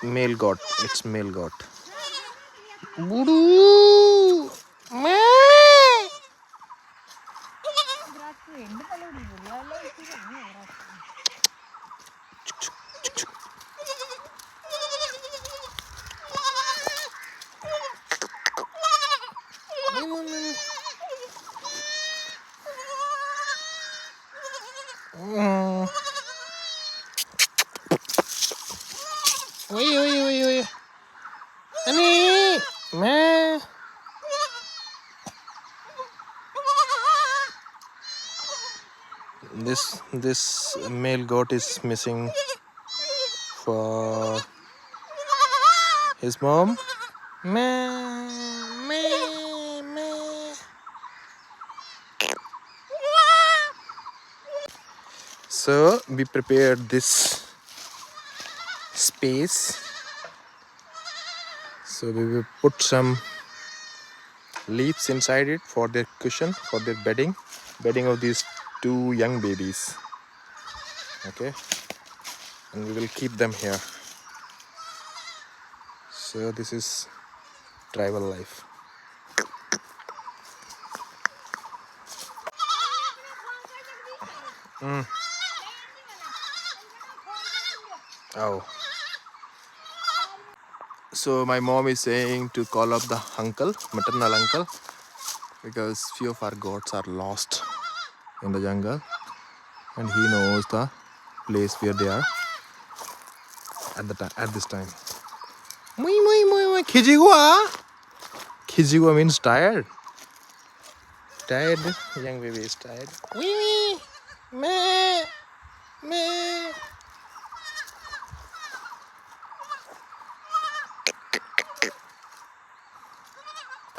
Male goat. It's male goat. Budu. Oi. Ani. Ma. This male goat is missing for his mom. Me. So we prepared this space. So we will put some leaves inside it for their cushion, for their bedding of these two young babies. Okay, and we will keep them here. So this is tribal life. Oh, so my mom is saying to call up the uncle, maternal uncle, because few of our goats are lost in the jungle and he knows the place where they are at this time. Kijigwa means tired. Young baby is tired. Meh.